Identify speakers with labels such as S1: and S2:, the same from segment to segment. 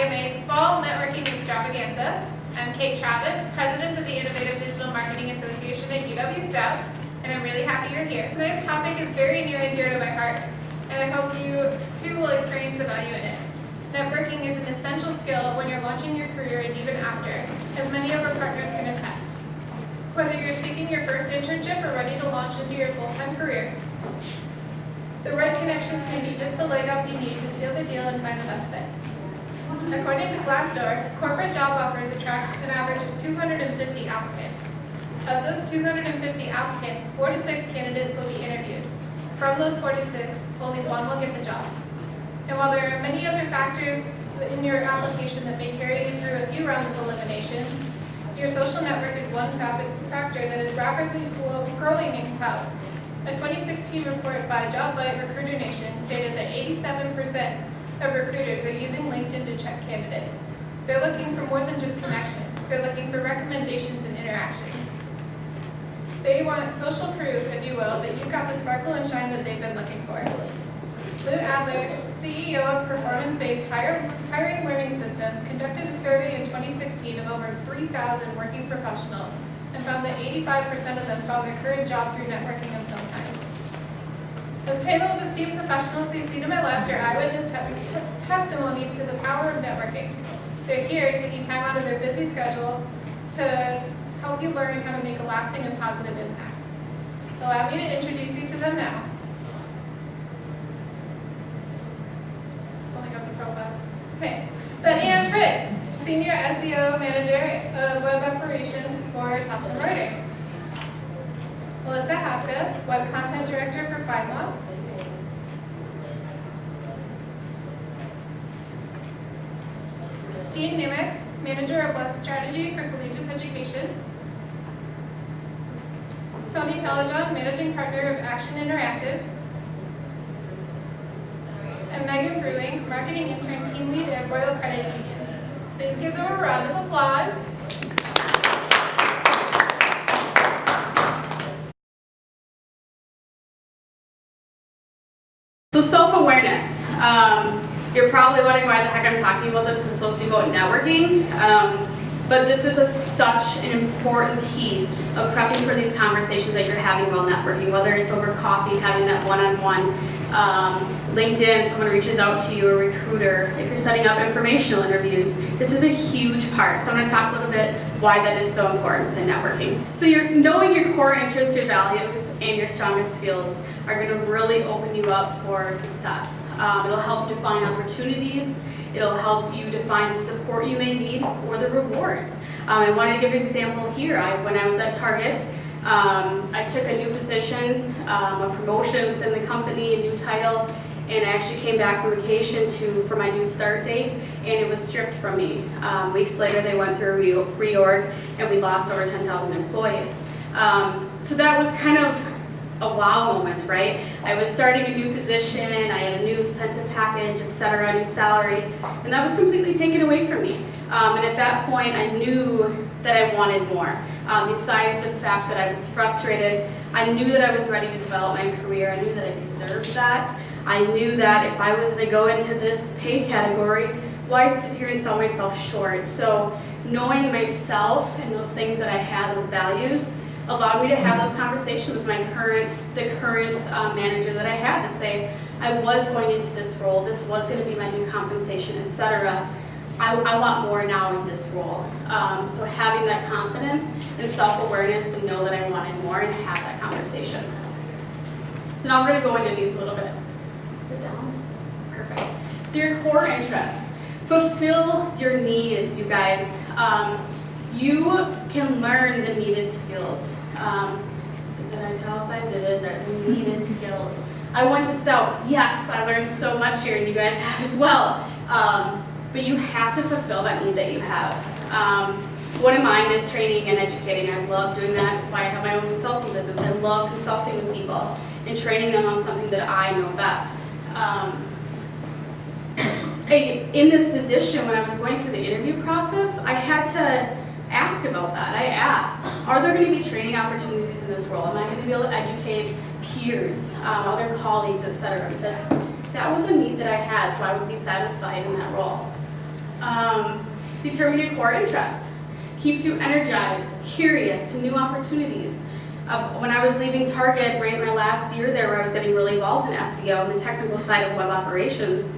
S1: IDMA's Fall Networking Extravaganza. I'm Kate Travis, President of the Innovative Digital Marketing Association at UW-Stout, and I'm really happy you're here. Today's topic is very near and dear to my heart, and I hope you too will experience the value in it. Networking is an essential skill when you're launching your career and even after, as many of our partners can attest. Whether you're seeking your first internship or ready to launch into your full-time career, the right connections can be just the leg up you need to seal the deal and find the best fit. According to Glassdoor, corporate job offers attract an average of 250 applicants. Of those 250 applicants, 4 to 6 candidates will be interviewed. From those 4 to 6, only one will get the job. And while there are many other factors in your application that may carry you through a few rounds of elimination, your social network is one factor that is rapidly growing in clout. A 2016 report by JobBite Recruiter Nation stated that 87% of recruiters are using LinkedIn to check candidates. They're looking for more than just connections. They're looking for recommendations and interactions. They want social proof, if you will, that you've got the sparkle and shine that they've been looking for. Lou Adler, CEO of performance-based hiring learning systems, conducted a survey in 2016 of over 3,000 working professionals and found that 85% of them found their current job through networking of some kind. This panel of esteemed professionals you see to my left are eyewitness testimony to the power of networking. They're here taking time out of their busy schedule to help you learn how to make a lasting and positive impact. Allow me to introduce you to them now. Pulling up the profiles. Okay, Bettyann Fritz, Senior SEO Manager of Web Operations for Thomson Reuters. Haeska, Web Content Director for FindLaw. Niemiec, Manager of Web Strategy for Collegis Education. Tellijohn, Managing Partner of Aktion Interactive. And Vruwink, Marketing Intern Team Lead at Royal Credit Union. Please give them a round of applause.
S2: So self-awareness. You're probably wondering why the heck I'm talking about this. It's supposed to be about networking. But this is such an important piece of prepping for these conversations that you're having while networking, whether it's over coffee, having that one-on-one, LinkedIn, someone reaches out to you, a recruiter, if you're setting up informational interviews. This is a huge part. So I'm going to talk a little bit why that is so important in networking. So you're knowing your core interests, your values, and your strongest skills are going to really open you up for success. It'll help you define opportunities. It'll help you define the support you may need or the rewards. I wanted to give an example here. When I was at Target, I took a new position, a promotion within the company, a new title, and I actually came back from vacation for my new start date, and it was stripped from me. Weeks later, they went through a reorg, and we lost over 10,000 employees. So that was kind of a wow moment, right? I was starting a new position, I had a new incentive package, etc., a new salary, and that was completely taken away from me. And at that point, I knew that I wanted more. Besides the fact that I was frustrated, I knew that I was ready to develop my career. I knew that I deserved that. I knew that if I was going to go into this pay category, why sit here and sell myself short? So knowing myself and those things that I had, those values, allowed me to have those conversations with the current manager that I had to say, I was going into this role, this was going to be my new compensation, etc. I want more now in this role. So having that confidence and self-awareness to know that I wanted more and have that conversation. So now we're going to go into these a little bit. Sit down. Perfect. So your core interests. Fulfill your needs, you guys. You can learn the needed skills. Is it italicized? It is there. Needed skills. I went to Stout. Yes, I learned so much here, and you guys have as well. But you have to fulfill that need that you have. One of mine is training and educating. I love doing that. That's why I have my own consulting business. I love consulting with people and training them on something that I know best. In this position, when I was going through the interview process, I had to ask about that. I asked, are there going to be training opportunities in this role? Am I going to be able to educate peers, other colleagues, etc.? Because that was a need that I had, so I would be satisfied in that role. Determine your core interests. Keeps you energized, curious, new opportunities. When I was leaving Target, right in my last year there where I was getting really involved in SEO and the technical side of web operations,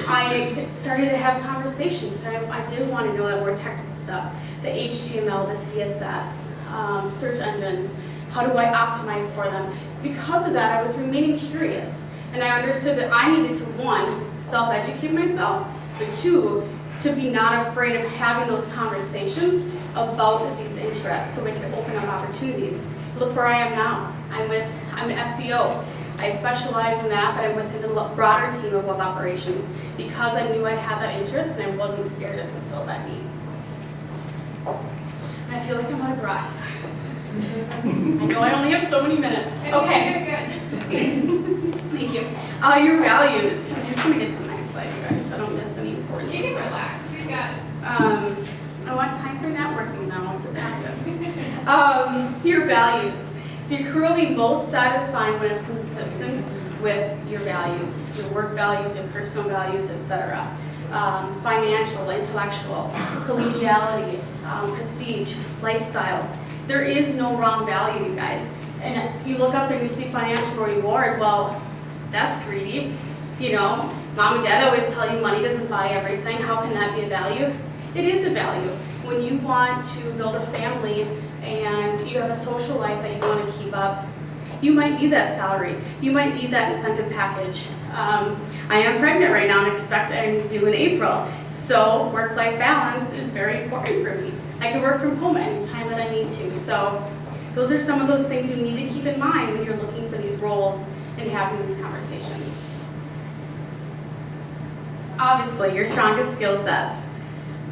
S2: I started to have conversations. I did want to know that more technical stuff, the HTML, the CSS, search engines, how do I optimize for them? Because of that, I was remaining curious. And I understood that I needed to, one, self-educate myself, but two, to be not afraid of having those conversations about these interests so we can open up opportunities. Look where I am now. I'm an SEO. I specialize in that, but I'm within the broader team of web operations because I knew I had that interest and I wasn't scared to fulfill that need. I feel like I'm out of breath. I know I only have so many minutes.
S1: Okay. You're good.
S2: Thank you. Your values. I'm just going to get to the next slide, you guys, so I don't miss any important
S1: You
S2: things.
S1: can relax. We got it.
S2: I want time for networking now to practice. Your values. So your career will be most satisfying when it's consistent with your values, your work values, your personal values, etc. Financial, intellectual, collegiality, prestige, lifestyle. There is no wrong value, you guys. And you look up there and you see financial reward, well, that's greedy. You know, mom and dad always tell you money doesn't buy everything. How can that be a value? It is a value. When you want to build a family and you have a social life that you want to keep up, you might need that salary. You might need that incentive package. I am pregnant right now and expect I'm due in April. So work-life balance is very important for me. I can work from home anytime that I need to. So those are some of those things you need to keep in mind when you're looking for these roles and having these conversations. Obviously, your strongest skill sets.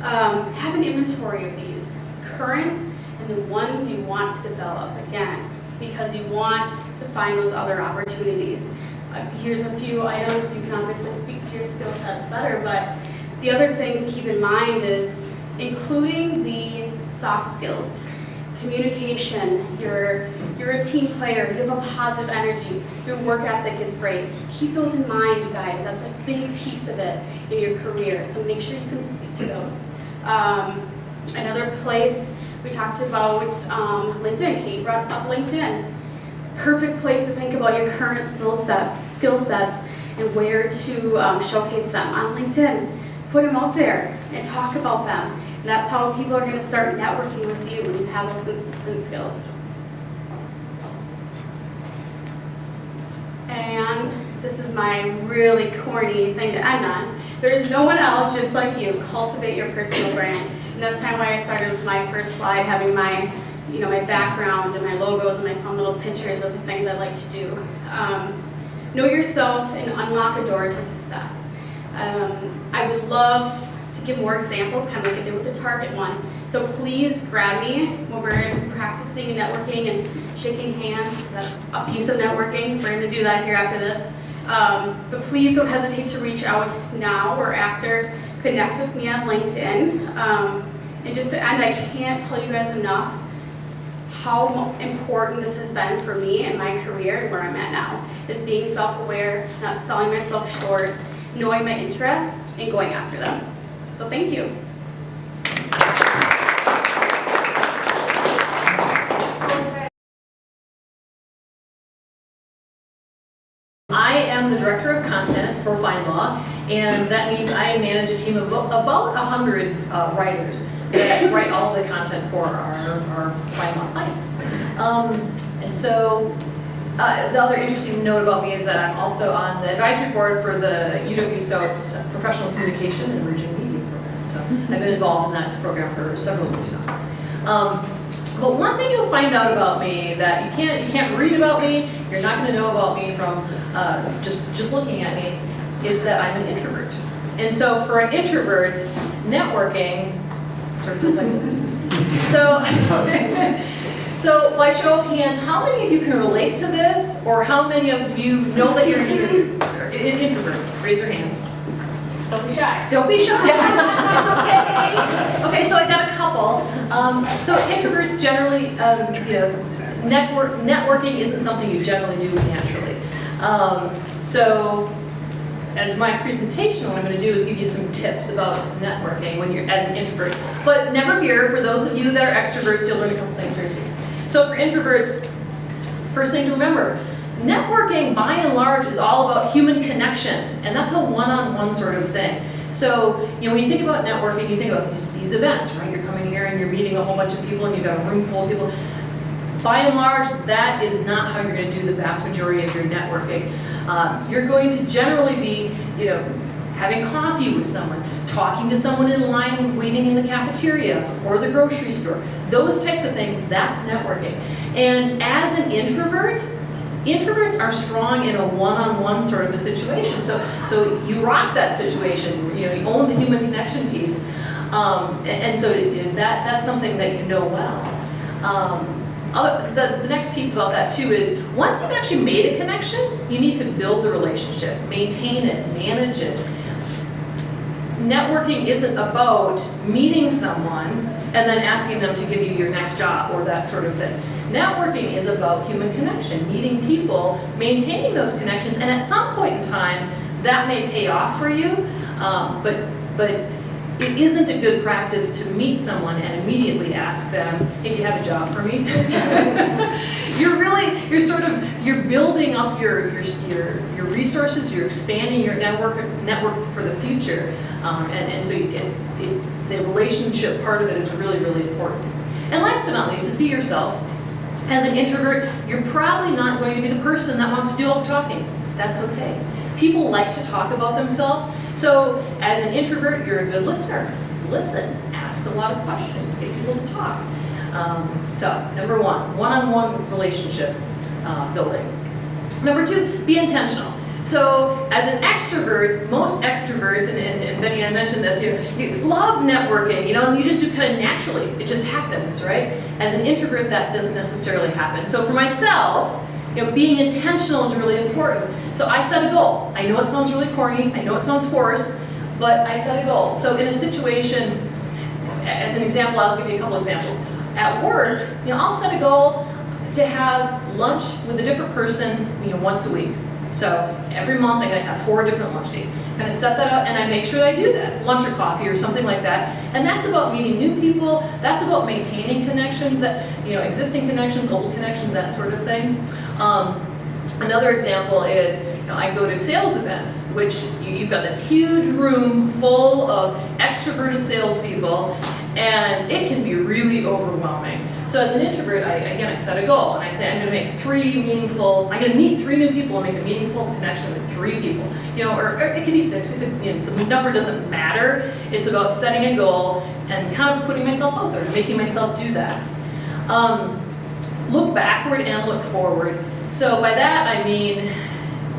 S2: Have an inventory of these, current and the ones you want to develop, again, because you want to find those other opportunities. Here's a few items. You can obviously speak to your skill sets better, but the other thing to keep in mind is including the soft skills. Communication, you're a team player, you have a positive energy, your work ethic is great. Keep those in mind, you guys. That's a big piece of it in your career, so make sure you can speak to those. Another place, we talked about LinkedIn. Kate brought up LinkedIn. Perfect place to think about your current skill sets, and where to showcase them on LinkedIn. Put them out there and talk about them. And that's how people are going to start networking with you when you have those consistent skills. And this is my really corny thing to end on. There's no one else just like you. Cultivate your personal brand. And that's kind of why I started with my first slide, having my background and my logos and my fun little pictures of the things I like to do. Know yourself and unlock a door to success. I would love to give more examples, kind of like I did with the Target one. So please grab me when we're practicing and networking and shaking hands. That's a piece of networking. We're going to do that here after this. But please don't hesitate to reach out now or after. Connect with me on LinkedIn. And just to end, I can't tell you guys enough how important this has been for me and my career and where I'm at now, is being self-aware, not selling myself short, knowing my interests, and going after them. So thank you.
S3: I am the director of content for FindLaw, and that means I manage a team of about 100 writers that write all the content for our FindLaw clients. And so the other interesting note about me is that I'm also on the advisory board for the UW-Stout's Professional Communication and Emerging Media program. So I've been involved in that program for several years now. But one thing you'll find out about me that you can't read about me, you're not going to know about me from just looking at me, is that I'm an introvert. And so for an introvert, networking sort of feels like So by show of hands, how many of you can relate to this, or how many of you know that you're an introvert? Raise your hand.
S2: Don't be shy.
S3: Don't be shy. It's okay. Okay, so I got a couple. So introverts generally, networking isn't something you generally do naturally. So as my presentation, what I'm going to do is give you some tips about networking when you're as an introvert. But never fear, for those of you that are extroverts, you'll learn a couple things here too. So for introverts, first thing to remember, networking by and large is all about human connection, and that's a one-on-one sort of thing. So, when you think about networking, you think about these events, right? You're coming here and you're meeting a whole bunch of people and you've got a room full of people. By and large, that is not how you're going to do the vast majority of your networking. You're going to generally be, having coffee with someone, talking to someone in line, waiting in the cafeteria or the grocery store. Those types of things, that's networking. And as an introvert, introverts are strong in a one-on-one sort of a situation. So you rock that situation, you own the human connection piece. And so that's something that you know well. The next piece about that too is, once you've actually made a connection, you need to build the relationship, maintain it, manage it. Networking isn't about meeting someone and then asking them to give you your next job or that sort of thing. Networking is about human connection, meeting people, maintaining those connections, and at some point in time, that may pay off for you, but it isn't a good practice to meet someone and immediately ask them, if you have a job for me. You're building up your resources, you're expanding your network for the future, and so the relationship part of it is really, really important. And last but not least is be yourself. As an introvert, you're probably not going to be the person that wants to do all the talking. That's okay. People like to talk about themselves. So as an introvert, you're a good listener. Listen, ask a lot of questions, get people to talk. So number one, one-on-one relationship building. Number two, be intentional. So as an extrovert, most extroverts, and Bettyann mentioned this, you love networking, and you just do kind of naturally. It just happens, right? As an introvert, that doesn't necessarily happen. So for myself, being intentional is really important. So I set a goal. I know it sounds really corny, I know it sounds forced, but I set a goal. So in a situation, as an example, I'll give you a couple examples. At work, I'll set a goal to have lunch with a different person, once a week. So every month I'm going to have 4 different lunch dates. Kind of set that up, and I make sure that I do that, lunch or coffee or something like that. And that's about meeting new people. That's about maintaining connections, that existing connections, old connections, that sort of thing. Another example is I go to sales events, which you've got this huge room full of extroverted salespeople, and it can be really overwhelming. So as an introvert, I set a goal, and I say I'm going to meet 3 new people and make a meaningful connection with 3 people. Or it can be 6. It could, the number doesn't matter. It's about setting a goal and kind of putting myself out there, making myself do that. Look backward and look forward. So by that I mean,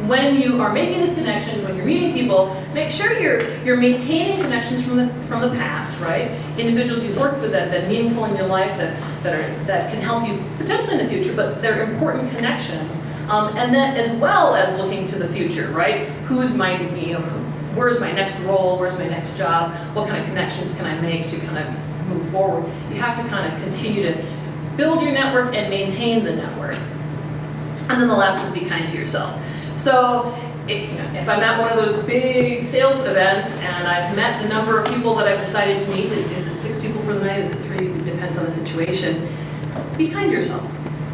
S3: when you are making these connections, when you're meeting people, make sure you're maintaining connections from the past, right? Individuals you've worked with that have been meaningful in your life, that can help you potentially in the future, but they're important connections. And then as well as looking to the future, right? Where's my next role? Where's my next job? What kind of connections can I make to kind of move forward? You have to kind of continue to build your network and maintain the network. And then the last is be kind to yourself. So if I'm at one of those big sales events and I've met the number of people that I've decided to meet, is it 6 people for the night, is it 3? It depends on the situation. Be kind to yourself.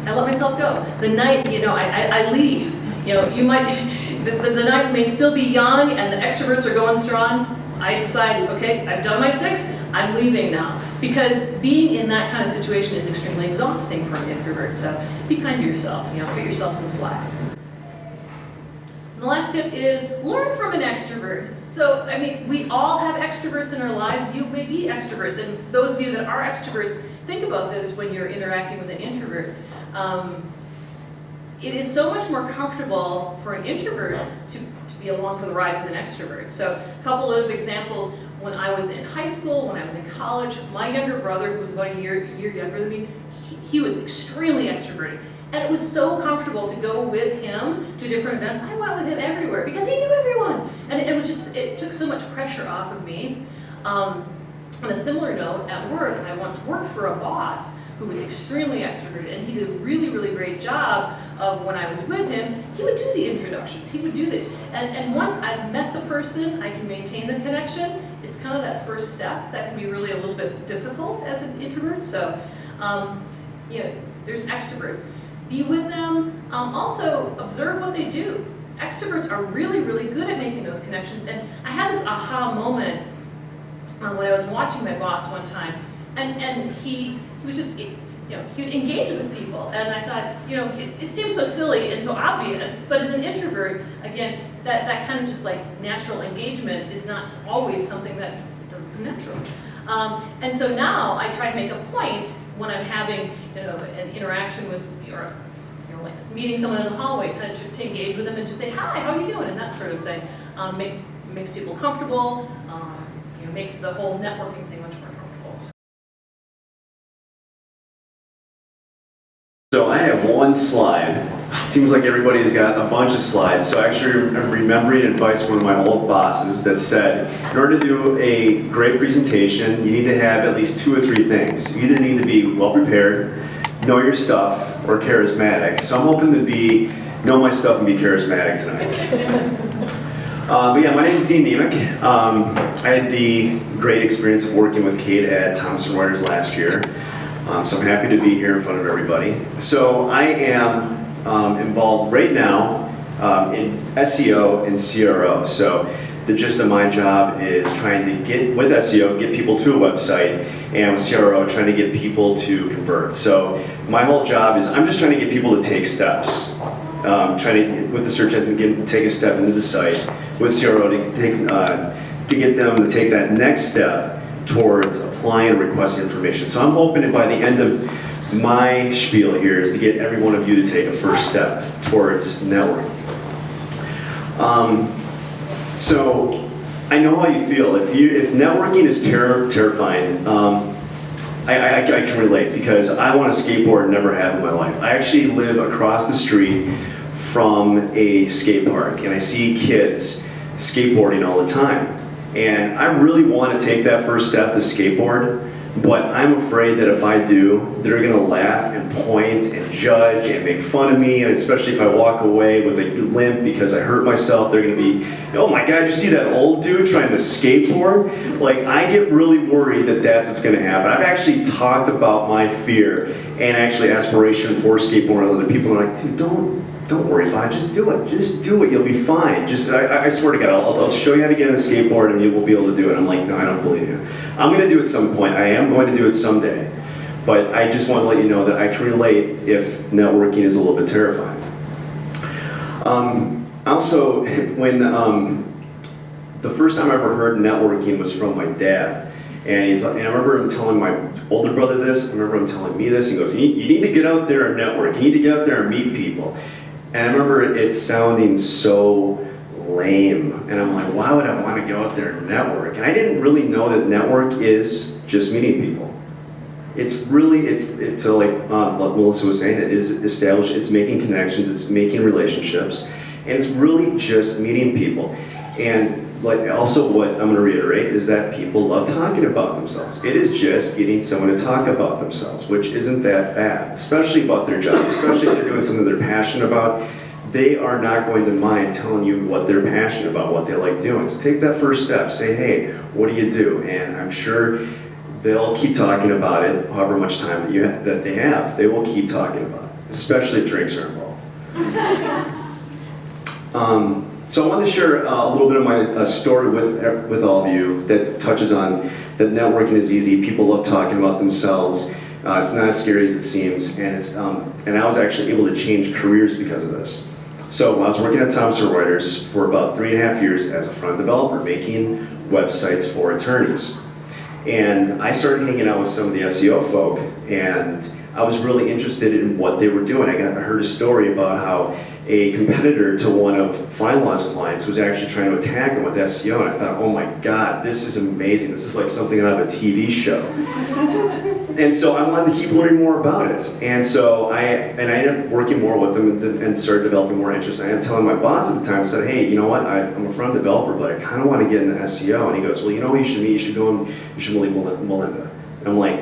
S3: I let myself go. The night, I leave. The night may still be young and the extroverts are going strong. I decide, okay, I've done my 6, I'm leaving now. Because being in that kind of situation is extremely exhausting for an introvert. So be kind to yourself, cut yourself some slack. And the last tip is learn from an extrovert. So, we all have extroverts in our lives. You may be extroverts, and those of you that are extroverts, think about this when you're interacting with an introvert. It is so much more comfortable for an introvert to be along for the ride with an extrovert. So a couple of examples, when I was in high school, when I was in college, my younger brother, who was about a year younger than me, he was extremely extroverted. And it was so comfortable to go with him to different events. I went with him everywhere because he knew everyone. And it took so much pressure off of me. On a similar note, at work, I once worked for a boss who was extremely extroverted, and he did a really, really great job of, when I was with him, he would do the introductions, he would do the, and once I've met the person, I can maintain the connection. It's kind of that first step that can be really a little bit difficult as an introvert, so, you know, there's extroverts. Be with them, also observe what they do. Extroverts are really, really good at making those connections, and I had this aha moment when I was watching my boss one time, and he was just, you know, he would engage with people, and I thought, you know, it seems so silly and so obvious, but as an introvert, again, that kind of just like natural engagement is not always something that doesn't come naturally. And so now I try to make a point when I'm having, you know, an interaction with, or you know, like meeting someone in the hallway, kind of to engage with them and just say, hi, how are you doing, and that sort of thing. Makes people comfortable, you know, makes the whole networking thing much more comfortable.
S4: So I have one slide. It seems like everybody's got a bunch of slides. So actually I'm remembering advice from one of my old bosses that said, in order to do a great presentation, you need to have at least 2 or 3 things. You either need to be well prepared, know your stuff, or charismatic. So I'm hoping to know my stuff and be charismatic tonight. But yeah, my name is Niemiec. I had the great experience of working with Kate at Thomson Reuters last year. So I'm happy to be here in front of everybody. So I am involved right now in SEO and CRO. So the gist of my job is trying to get, with SEO, get people to a website, and with CRO, trying to get people to convert. So my whole job is, I'm just trying to get people to take steps. Trying to, with the search engine, take a step into the site. With CRO, to get them to take that next step towards applying and requesting information. So I'm hoping that by the end of my spiel here is to get every one of you to take a first step towards networking. So I know how you feel. If networking is terrifying, I can relate, because I want to skateboard and never have in my life. I actually live across the street from a skate park, and I see kids skateboarding all the time. And I really want to take that first step to skateboard, but I'm afraid that if I do, they're going to laugh and point and judge and make fun of me, and especially if I walk away with a limp because I hurt myself, they're going to be, oh my God, you see that old dude trying to skateboard? Like, I get really worried that that's what's going to happen. I've actually talked about my fear and actually aspiration for skateboarding. Other people are like, dude, don't worry about it, just do it. Just do it, you'll be fine. I swear to God, I'll show you how to get on a skateboard and you will be able to do it. I'm like, no, I don't believe you. I'm going to do it at some point. I am going to do it someday. But I just want to let you know that I can relate if networking is a little bit terrifying. Also, when the first time I ever heard networking was from my dad. And I remember him telling my older brother this, I remember him telling me this. He goes, you need to get out there and network. You need to get out there and meet people. And I remember it sounding so lame. And I'm like, why would I want to go out there and network? And I didn't really know that network is just meeting people. It's really, it's like what Melissa was saying, it is established, it's making connections, it's making relationships, and it's really just meeting people. And like also what I'm going to reiterate is that people love talking about themselves. It is just getting someone to talk about themselves, which isn't that bad, especially about their job, especially if they're doing something they're passionate about. They are not going to mind telling you what they're passionate about, what they like doing. So take that first step, say, hey, what do you do? And I'm sure they'll keep talking about it however much time that they have. They will keep talking about it, especially if drinks are involved. So I wanted to share a little bit of my story with all of you that touches on that networking is easy. People love talking about themselves. It's not as scary as it seems, and I was actually able to change careers because of this. So I was working at Thomson Reuters for about 3.5 years as a front developer, making websites for attorneys. And I started hanging out with some of the SEO folk, and I was really interested in what they were doing. I heard a story about how a competitor to one of FindLaw's clients was actually trying to attack him with SEO, and I thought, oh my God, this is amazing. This is like something out of a TV show. And so I wanted to keep learning more about it. And so I ended up working more with them and started developing more interest. I ended up telling my boss at the time, I said, hey, you know what, I'm a front developer, but I kind of want to get into SEO. And he goes, well, you know who you should meet? You should go and you should meet Melinda. And I'm like,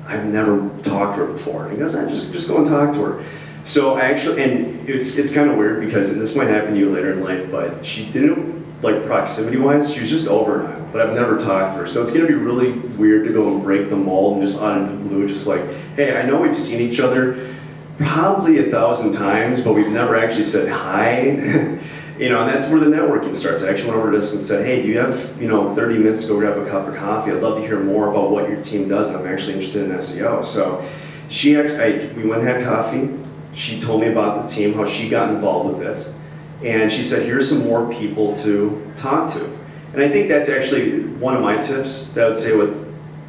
S4: I've never talked to her before. And he goes, just go and talk to her. So I actually, and it's kind of weird because, and this might happen to you later in life, but she didn't, like proximity-wise, she was just over an aisle, but I've never talked to her. So it's gonna be really weird to go and break the mold and just out of the blue, just like, hey, I know we've seen each other probably 1,000 times, but we've never actually said hi. You know, and that's where the networking starts. I actually went over to us and said, hey, do you have 30 minutes to go grab a cup of coffee? I'd love to hear more about what your team does, and I'm actually interested in SEO. So we went and had coffee. She told me about the team, how she got involved with it. And she said, here's some more people to talk to. And I think that's actually one of my tips that I would say with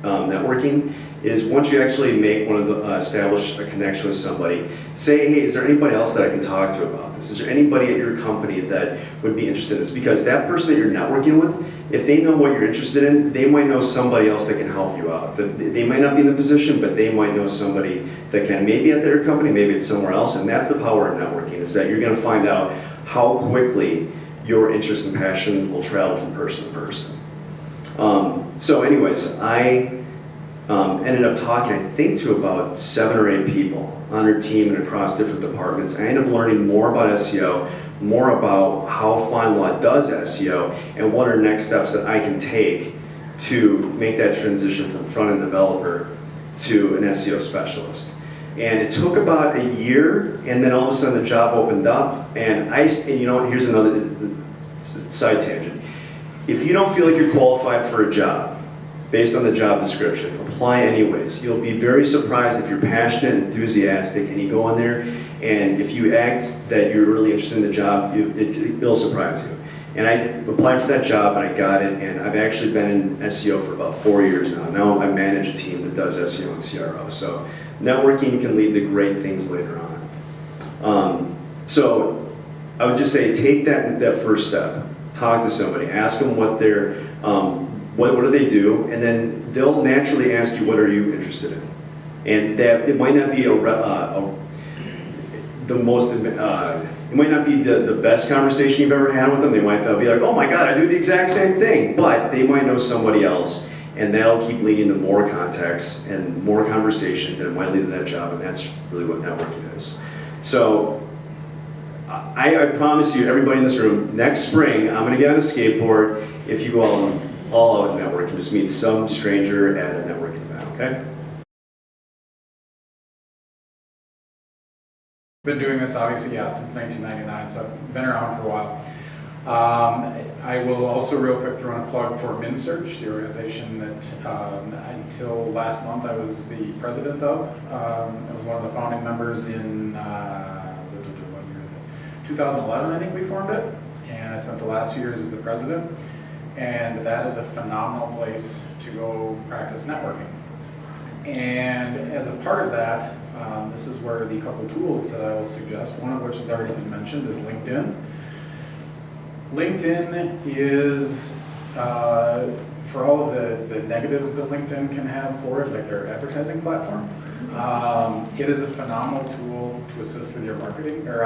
S4: networking is once you actually make establish a connection with somebody, say, hey, is there anybody else that I can talk to about this? Is there anybody at your company that would be interested in this? Because that person that you're networking with, if they know what you're interested in, they might know somebody else that can help you out. They might not be in the position, but they might know somebody that can, maybe at their company, maybe it's somewhere else. And that's the power of networking, is that you're gonna find out how quickly your interest and passion will travel from person to person. So anyways, I ended up talking, I think, to about 7 or 8 people on her team and across different departments. I ended up learning more about SEO, more about how FindLaw does SEO, and what are next steps that I can take to make that transition from front-end developer to an SEO specialist. And it took about a year, and then all of a sudden the job opened up, and you know what, here's another side tangent. If you don't feel like you're qualified for a job, based on the job description, apply anyways. You'll be very surprised if you're passionate, enthusiastic, and you go in there, and if you act that you're really interested in the job, it'll surprise you. And I applied for that job, and I got it, and I've actually been in SEO for about 4 years now. Now I manage a team that does SEO and CRO. So networking can lead to great things later on. So I would just say, take that first step. Talk to somebody, ask them what they're, what do they do, and then they'll naturally ask you, what are you interested in? And that it might not be it might not be the best conversation you've ever had with them. They might be like, oh my God, I do the exact same thing, but they might know somebody else, and that'll keep leading to more contacts and more conversations, and it might lead to that job, and that's really what networking is. So I promise you, everybody in this room, next spring, I'm gonna get on a skateboard. If you go all out networking, just meet some stranger at a networking event, okay?
S5: Been doing this obviously, yeah, since 1999, so I've been around for a while. I will also real quick throw in a plug for MinSearch, the organization that until last month I was the president of. I was one of the founding members in 2011, I think we formed it, and I spent the last 2 years as the president. And that is a phenomenal place to go practice networking. And as a part of that, this is where the couple tools that I will suggest, one of which has already been mentioned, is LinkedIn. LinkedIn is, for all of the negatives that LinkedIn can have for it, like their advertising platform, it is a phenomenal tool to assist with your marketing, or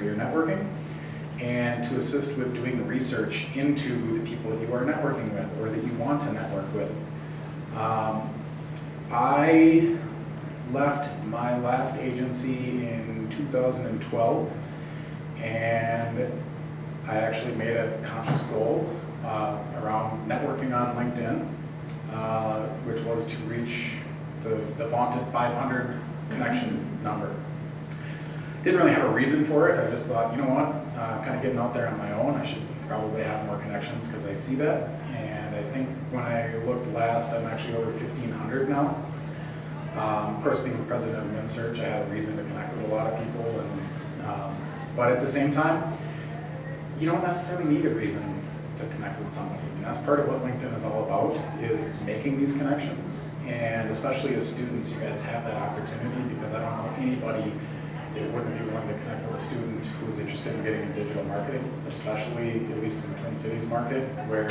S5: your networking, and to assist with doing the research into the people that you are networking with or that you want to network with. I left my last agency in 2012, and I actually made a conscious goal around networking on LinkedIn, which was to reach the vaunted 500 connection number. Didn't really have a reason for it. I just thought, you know what, kind of getting out there on my own, I should probably have more connections because I see that. And I think when I looked last, I'm actually over 1,500 now. Of course, being the president of MinSearch, I had a reason to connect with a lot of people. And, but at the same time, you don't necessarily need a reason to connect with somebody. And that's part of what LinkedIn is all about, is making these connections. And especially as students, you guys have that opportunity, because I don't know anybody that wouldn't be willing to connect with a student who's interested in getting into digital marketing, especially at least in the Twin Cities market, where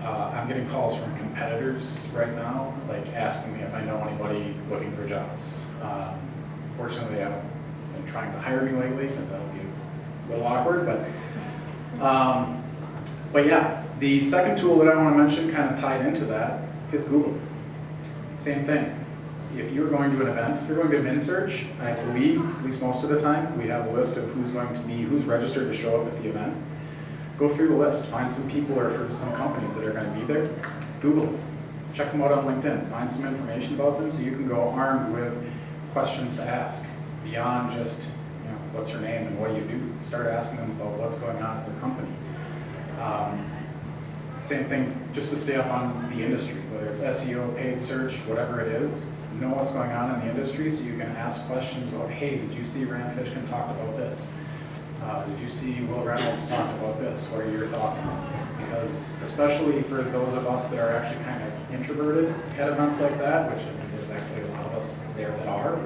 S5: I'm getting calls from competitors right now, like asking me if I know anybody looking for jobs. Fortunately, they haven't been trying to hire me lately, because that'll be a little awkward, but yeah, the second tool that I want to mention, kind of tied into that, is Google. Same thing. if you're going to an event, if you're going to MinSearch, I believe, at least most of the time, we have a list of who's registered to show up at the event. Go through the list, find some people or some companies that are going to be there. Google them, check them out on LinkedIn, find some information about them so you can go armed with questions to ask beyond just, what's her name and what do you do? Start asking them about what's going on at their company. Same thing, just to stay up on the industry, whether it's SEO, paid search, whatever it is, know what's going on in the industry so you can ask questions about, hey, did you see Rand Fishkin talk about this? Did you see Will Reynolds talk about this? What are your thoughts on it? Because especially for those of us that are actually kind of introverted at events like that, which there's actually a lot of us there that are,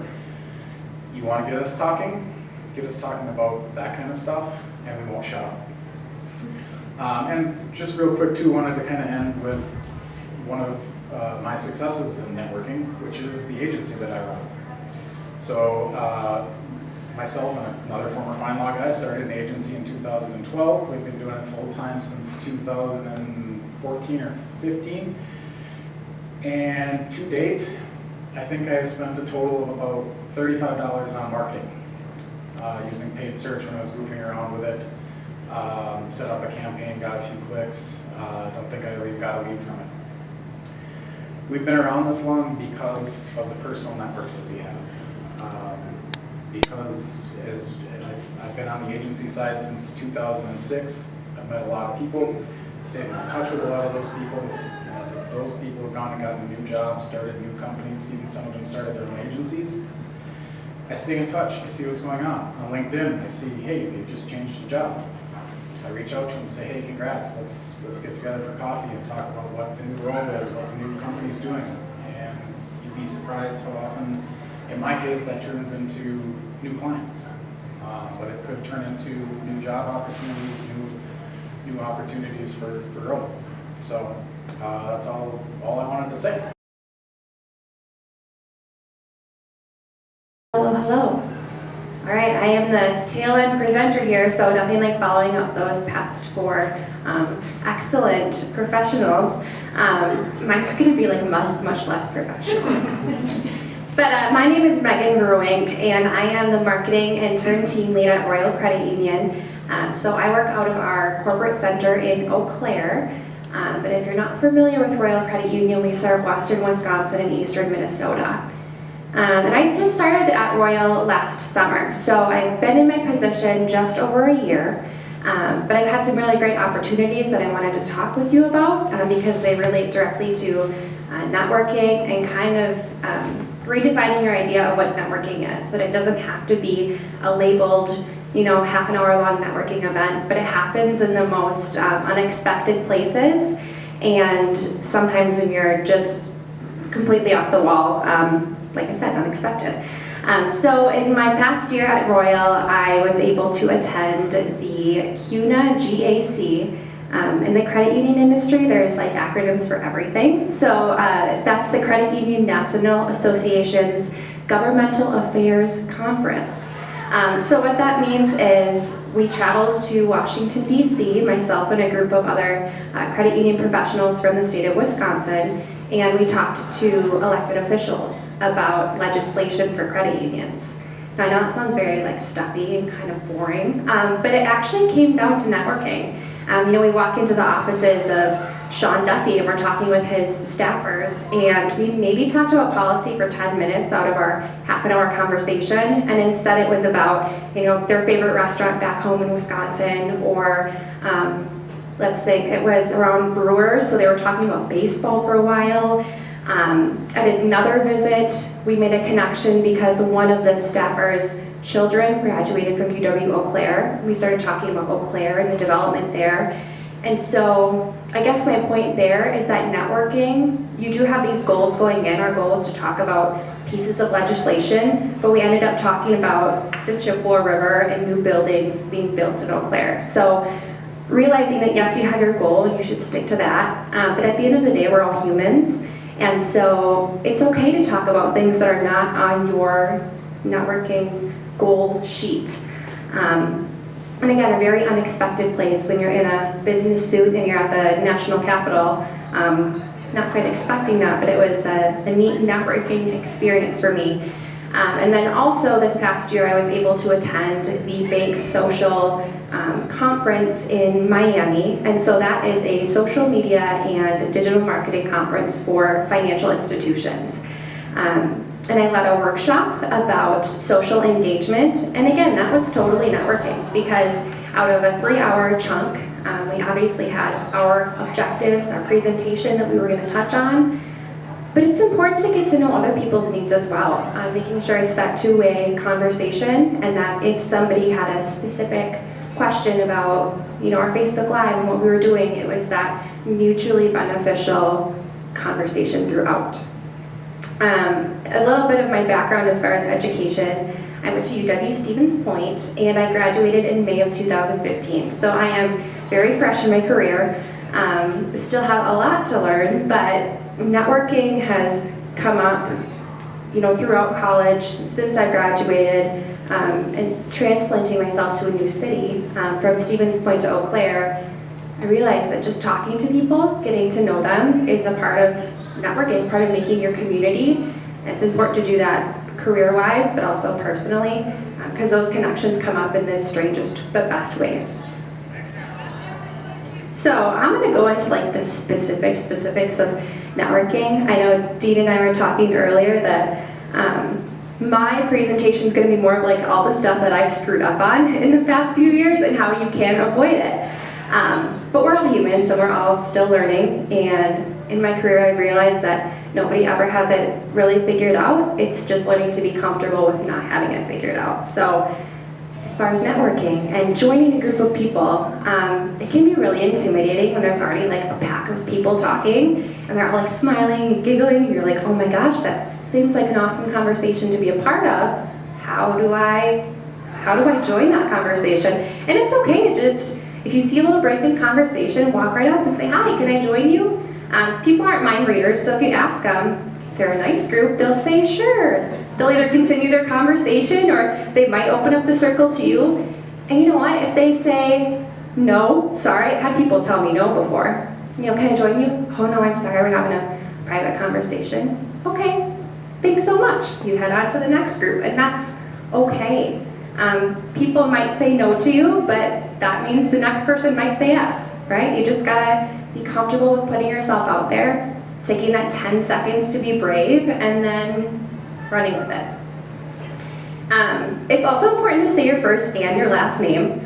S5: you want to get us talking about that kind of stuff, and we won't shut up. And just real quick too, wanted to kind of end with one of my successes in networking, which is the agency that I run. So myself and another former FindLaw guy started an agency in 2012. We've been doing it full time since 2014 or 15. And to date, I think I've spent a total of about $35 on marketing, using paid search when I was goofing around with it. Set up a campaign, got a few clicks. Don't think I ever even got a lead from it. We've been around this long because of the personal networks that we have. Because I've been on the agency side since 2006. I've met a lot of people, stayed in touch with a lot of those people. As those people have gone and gotten new jobs, started new companies, even some of them started their own agencies. I stay in touch, I see what's going on. On LinkedIn, I see, hey, they've just changed a job. I reach out to them and say, hey, congrats, let's get together for coffee and talk about what the new role is, what the new company is doing. And you'd be surprised how often, in my case, that turns into new clients. But it could turn into new job opportunities, new opportunities for growth. So that's all I wanted to say.
S6: Hello, hello. All right, I am the tail end presenter here, so nothing like following up those past four excellent professionals. Mine's going to be like much less professional. But my name is Vruwink, and I am the marketing intern team lead at Royal Credit Union. So I work out of our corporate center in Eau Claire. But if you're not familiar with Royal Credit Union, we serve western Wisconsin and eastern Minnesota. And I just started at Royal last summer, so I've been in my position just over a year, but I've had some really great opportunities that I wanted to talk with you about because they relate directly to networking and kind of redefining your idea of what networking is, that it doesn't have to be a labeled, half an hour long networking event, but it happens in the most unexpected places, and sometimes when you're just completely off the wall, like I said, unexpected. So in my past year at Royal, I was able to attend the CUNA GAC. In the credit union industry, there's like acronyms for everything. So that's the Credit Union National Association's Governmental Affairs Conference. So what that means is we traveled to Washington, D.C., myself and a group of other credit union professionals from the state of Wisconsin, and we talked to elected officials about legislation for credit unions. Now I know that sounds very stuffy and kind of boring, but it actually came down to networking. We walk into the offices of Sean Duffy and we're talking with his staffers, and we maybe talked about policy for 10 minutes out of our half-an-hour conversation, and instead it was about their favorite restaurant back home in Wisconsin, or let's think, it was around Brewers, so they were talking about baseball for a while. At another visit, we made a connection because one of the staffers' children graduated from UW-Eau Claire. We started talking about Eau Claire and the development there. And so I guess my point there is that networking, you do have these goals going in. Our goal is to talk about pieces of legislation, but we ended up talking about the Chippewa River and new buildings being built in Eau Claire. So realizing that yes, you have your goal and you should stick to that, but at the end of the day, we're all humans. And so it's okay to talk about things that are not on your networking goal sheet. And again, a very unexpected place when you're in a business suit and you're at the National Capitol. not quite expecting that, but it was a neat networking experience for me. And then also this past year, I was able to attend the Bank Social conference in Miami. And so that is a social media and digital marketing conference for financial institutions. And I led a workshop about social engagement. And again, that was totally networking because out of a 3-hour chunk, we obviously had our objectives, our presentation that we were going to touch on. But it's important to get to know other people's needs as well, making sure it's that two-way conversation, and that if somebody had a specific question about, our Facebook Live and what we were doing, it was that mutually beneficial conversation throughout. A little bit of my background as far as education. I went to UW-Stevens Point, and I graduated in May of 2015. So I am very fresh in my career. Still have a lot to learn, but networking has come up, throughout college since I graduated, and transplanting myself to a new city from Stevens Point to Eau Claire. I realized that just talking to people, getting to know them, is a part of networking, part of making your community. It's important to do that career-wise, but also personally, because those connections come up in the strangest but best ways. So I'm going to go into the specifics of networking. I know Dean and I were talking earlier that my presentation is going to be more of all the stuff that I've screwed up on in the past few years and how you can avoid it. But we're all humans and we're all still learning, and in my career I've realized that nobody ever has it really figured out. It's just learning to be comfortable with not having it figured out. So as far as networking and joining a group of people, it can be really intimidating when there's already a pack of people talking and they're all smiling and giggling, and you're like, oh my gosh, that seems like an awesome conversation to be a part of. How do I join that conversation? And it's okay to just, if you see a little break in conversation, walk right up and say, hi, can I join you? People aren't mind readers, so if you ask them, if they're a nice group, they'll say sure. They'll either continue their conversation or they might open up the circle to you. And you know what? If they say no, sorry, I've had people tell me no before. Can I join you? Oh no, I'm sorry, we're having a private conversation. Okay, thanks so much. You head on to the next group, and that's okay. People might say no to you, but that means the next person might say yes, right? You just gotta be comfortable with putting yourself out there, taking that 10 seconds to be brave, and then running with it. It's also important to say your first and your last name.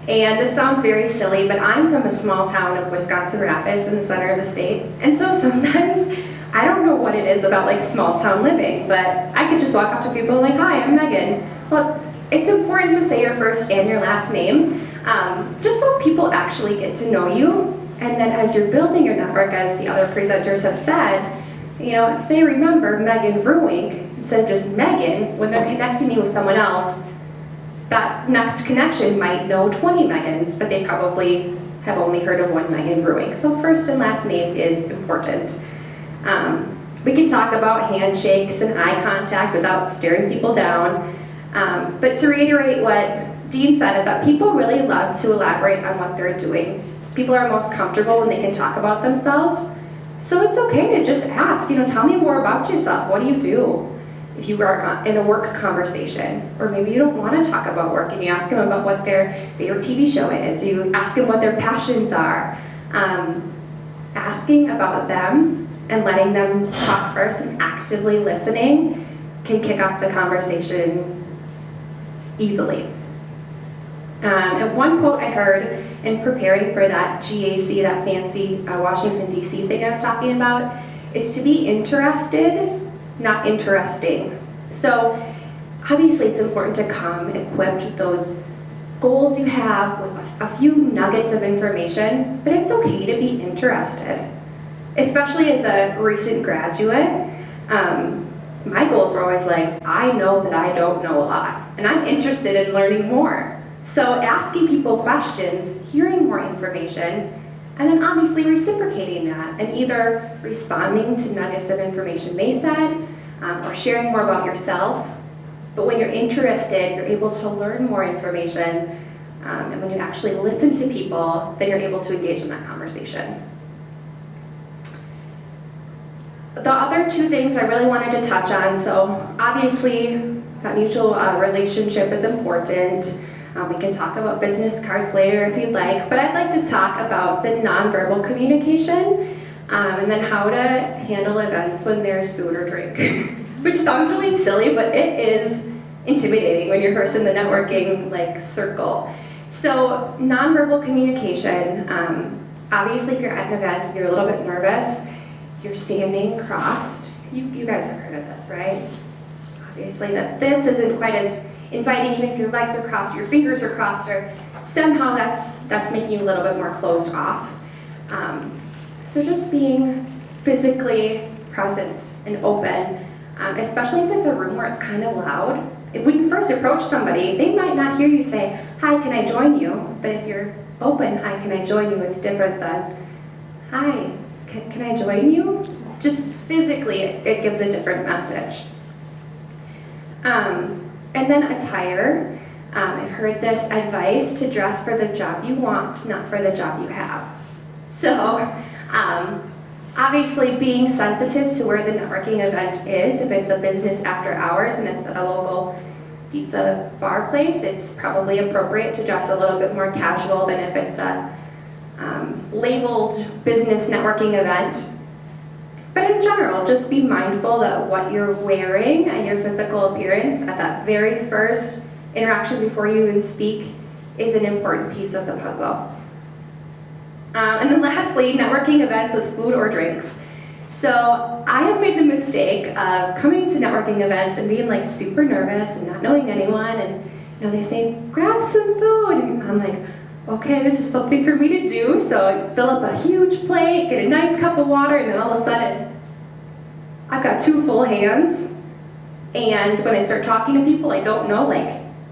S6: And this sounds very silly, but I'm from a small town of Wisconsin Rapids in the center of the state. And so sometimes I don't know what it is about small town living, but I could just walk up to people and hi, I'm Megan. Well, it's important to say your first and your last name, just so people actually get to know you. And then as you're building your network, as the other presenters have said, if they remember Megan Vruwink instead of just Megan, when they're connecting you with someone else, that next connection might know 20 Megans, but they probably have only heard of one Megan Vruwink. So first and last name is important. We can talk about handshakes and eye contact without staring people down. But to reiterate what Dean said, that people really love to elaborate on what they're doing. People are most comfortable when they can talk about themselves. So it's okay to just ask, tell me more about yourself. What do you do? If you are in a work conversation, or maybe you don't want to talk about work and you ask them about what their favorite TV show is, you ask them what their passions are. Asking about them and letting them talk first and actively listening can kick off the conversation easily. And one quote I heard in preparing for that GAC, that fancy Washington, D.C. thing I was talking about, is to be interested, not interesting. So obviously it's important to come equipped with those goals you have, with a few nuggets of information, but it's okay to be interested. Especially as a recent graduate, my goals were always I know that I don't know a lot, and I'm interested in learning more. So asking people questions, hearing more information, and then obviously reciprocating that, and either responding to nuggets of information they said, or sharing more about yourself. But when you're interested, you're able to learn more information, and when you actually listen to people, then you're able to engage in that conversation. The other two things I really wanted to touch on, so obviously that mutual relationship is important. We can talk about business cards later if you'd like, but I'd like to talk about the nonverbal communication and then how to handle events when there's food or drink, which sounds really silly, but it is intimidating when you're first in the networking circle. So nonverbal communication, obviously if you're at an event and you're a little bit nervous, you're standing crossed. You guys have heard of this, right? Obviously that this isn't quite as inviting, even if your legs are crossed, your fingers are crossed, or somehow that's making you a little bit more closed off. So just being physically present and open, especially if it's a room where it's kind of loud. When you first approach somebody, they might not hear you say, "Hi, can I join you?" But if you're open, "Hi, can I join you?" it's different than, "Hi, can I join you?" Just physically, it gives a different message. And then attire. I've heard this advice to dress for the job you want, not for the job you have. So, obviously being sensitive to where the networking event is, if it's a business after hours and it's at a local pizza bar place, it's probably appropriate to dress a little bit more casual than if it's a labeled business networking event. But in general, just be mindful that what you're wearing and your physical appearance at that very first interaction before you even speak is an important piece of the puzzle. And then lastly, networking events with food or drinks. So I have made the mistake of coming to networking events and being super nervous and not knowing anyone, and they say, "Grab some food," and I'm like, okay, this is something for me to do. So I fill up a huge plate, get a nice cup of water, and then all of a sudden, I've got 2 full hands. And when I start talking to people, I don't know,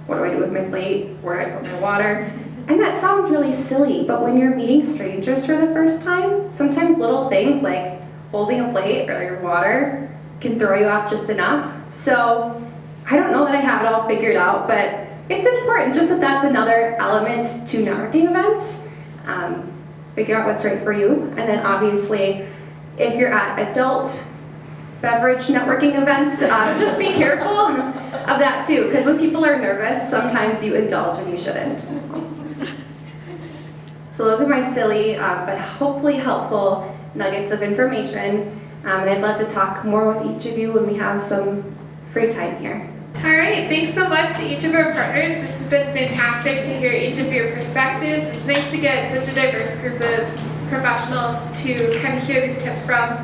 S6: what do I do with my plate? Where do I put my water? And that sounds really silly, but when you're meeting strangers for the first time, sometimes little things like holding a plate or your water can throw you off just enough. So I don't know that I have it all figured out, but it's important just that that's another element to networking events. Figure out what's right for you. And then obviously, if you're at adult beverage networking events, just be careful of that too, because when people are nervous, sometimes you indulge when you shouldn't. So those are my silly, but hopefully helpful nuggets of information. And I'd love to talk more with each of you when we have some free time here.
S1: All right, thanks so much to each of our partners. This has been fantastic to hear each of your perspectives. It's nice to get such a diverse group of professionals to kind of hear these tips from.